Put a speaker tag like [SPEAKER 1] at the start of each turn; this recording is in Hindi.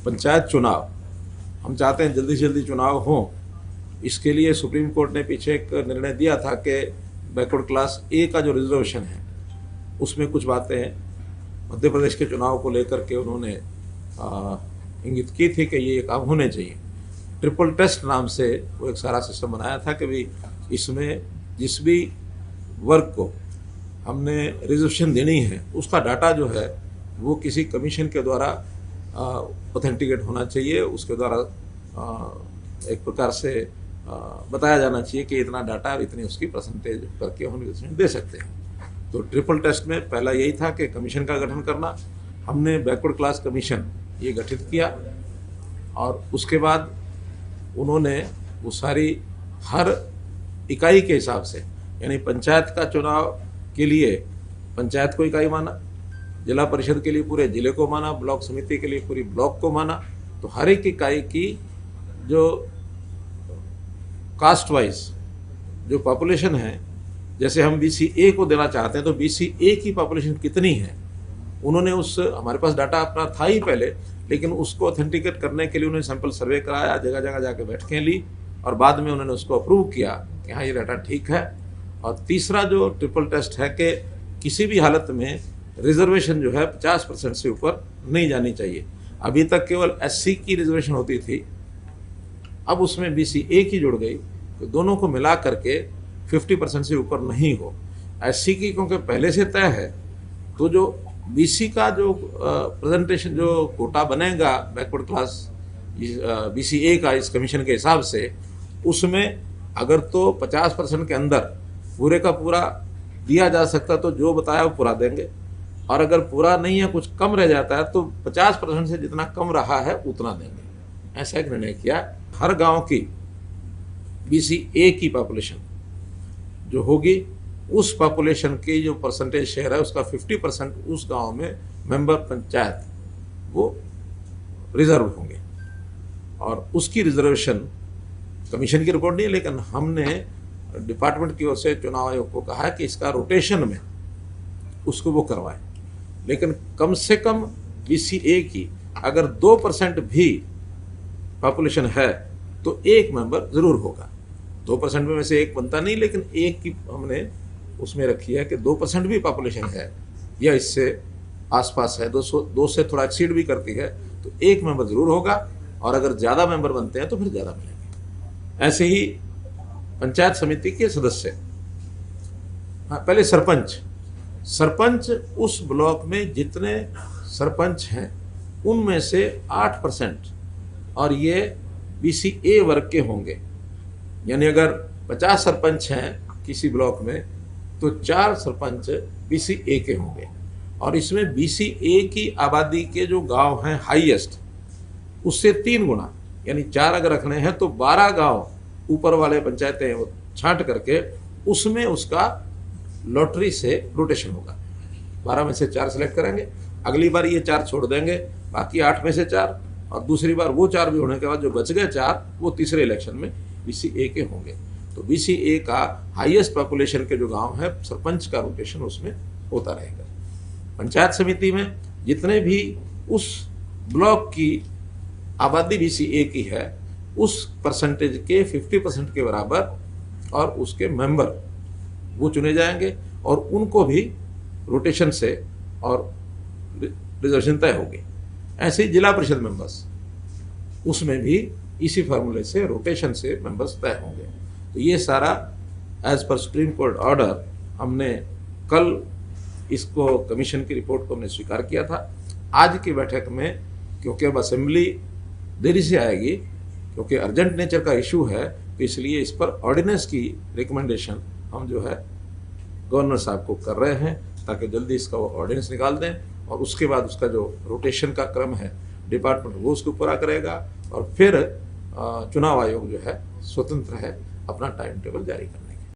[SPEAKER 1] पंचायत चुनाव हम चाहते हैं जल्दी से जल्दी चुनाव हों। इसके लिए सुप्रीम कोर्ट ने पीछे एक निर्णय दिया था कि बैकवर्ड क्लास ए का जो रिजर्वेशन है उसमें कुछ बातें मध्य प्रदेश के चुनाव को लेकर के उन्होंने इंगित की थी कि ये काम होने चाहिए। ट्रिपल टेस्ट नाम से वो एक सारा सिस्टम बनाया था कि भाई इसमें जिस भी वर्ग को हमने रिजर्वेशन देनी है उसका डाटा जो है वो किसी कमीशन के द्वारा ऑथेंटिकेट होना चाहिए, उसके द्वारा एक प्रकार से बताया जाना चाहिए कि इतना डाटा इतनी उसकी परसेंटेज करके हम रिजर्वेशन दे सकते हैं। तो ट्रिपल टेस्ट में पहला यही था कि कमीशन का गठन करना। हमने बैकवर्ड क्लास कमीशन ये गठित किया और उसके बाद उन्होंने वो सारी हर इकाई के हिसाब से, यानी पंचायत का चुनाव के लिए पंचायत को इकाई माना, जिला परिषद के लिए पूरे जिले को माना, ब्लॉक समिति के लिए पूरी ब्लॉक को माना। तो हर एक इकाई की जो कास्ट वाइज जो पॉपुलेशन है, जैसे हम BCA को देना चाहते हैं तो BCA की पॉपुलेशन कितनी है, उन्होंने उस हमारे पास डाटा अपना था ही पहले, लेकिन उसको ऑथेंटिकेट करने के लिए उन्होंने सैंपल सर्वे कराया, जगह जगह जाके बैठकें ली और बाद में उन्होंने उसको अप्रूव किया कि हाँ ये डाटा ठीक है। और तीसरा जो ट्रिपल टेस्ट है कि किसी भी हालत में रिजर्वेशन जो है 50% से ऊपर नहीं जानी चाहिए। अभी तक केवल SC की रिजर्वेशन होती थी, अब उसमें BCA की जुड़ गई, तो दोनों को मिला करके 50% से ऊपर नहीं हो। SC की क्योंकि पहले से तय है, तो जो BC का जो प्रेजेंटेशन जो कोटा बनेगा बैकवर्ड क्लास BCA का इस कमीशन के हिसाब से, उसमें अगर तो 50% के अंदर पूरे का पूरा दिया जा सकता तो जो बताया वो पूरा देंगे, और अगर पूरा नहीं है कुछ कम रह जाता है तो 50% से जितना कम रहा है उतना देंगे। ऐसा एक निर्णय किया। हर गांव की BCA की पॉपुलेशन जो होगी उस पॉपुलेशन की जो परसेंटेज शेयर है उसका 50% उस गांव में मेंबर पंचायत वो रिजर्व होंगे, और उसकी रिजर्वेशन कमीशन की रिपोर्ट नहीं है, लेकिन हमने डिपार्टमेंट की ओर से चुनाव आयोग को कहा कि इसका रोटेशन में उसको वो करवाएं, लेकिन कम से कम BCA की अगर 2% भी पॉपुलेशन है तो एक मेंबर जरूर होगा। 2% में से एक बनता नहीं, लेकिन एक की हमने उसमें रखी है कि 2% भी पॉपुलेशन है या इससे आसपास है, 2 से थोड़ा एक्सीड भी करती है तो एक मेंबर जरूर होगा, और अगर ज़्यादा मेंबर बनते हैं तो फिर ज़्यादा मिलेंगे। ऐसे ही पंचायत समिति के सदस्य, हाँ पहले सरपंच उस ब्लॉक में जितने सरपंच हैं उनमें से 8%, और ये BCA वर्ग के होंगे। यानी अगर 50 सरपंच हैं किसी ब्लॉक में तो 4 सरपंच BCA के होंगे, और इसमें BCA की आबादी के जो गांव हैं हाईएस्ट उससे 3 गुना, यानी 4 अगर रखने हैं तो 12 गांव ऊपर वाले पंचायतें वो छांट करके उसमें उसका लॉटरी से रोटेशन होगा। 12 में से 4 सेलेक्ट करेंगे, अगली बार ये 4 छोड़ देंगे, बाकी 8 में से 4, और दूसरी बार वो 4 भी होने के बाद जो बच गए 4 वो तीसरे इलेक्शन में BCA के होंगे। तो BCA का हाईएस्ट पॉपुलेशन के जो गांव है सरपंच का रोटेशन उसमें होता रहेगा। पंचायत समिति में जितने भी उस ब्लॉक की आबादी BCA की है उस परसेंटेज के 50% के बराबर और उसके मेंबर वो चुने जाएंगे, और उनको भी रोटेशन से और रिजर्वेशन तय होगी। ऐसे ही जिला परिषद मेंबर्स, उसमें भी इसी फार्मूले से रोटेशन से मेंबर्स तय होंगे। तो ये सारा as per supreme court order हमने कल इसको कमीशन की रिपोर्ट को हमने स्वीकार किया था। आज की बैठक में क्योंकि अब असेंबली देरी से आएगी, क्योंकि अर्जेंट नेचर का इशू है, तो इसलिए इस पर ऑर्डिनेंस की रिकमेंडेशन हम जो है गवर्नर साहब को कर रहे हैं ताकि जल्दी इसका वो ऑर्डिनेंस निकाल दें, और उसके बाद उसका जो रोटेशन का क्रम है डिपार्टमेंट वो उसको पूरा करेगा, और फिर चुनाव आयोग जो है स्वतंत्र है अपना टाइम टेबल जारी करना।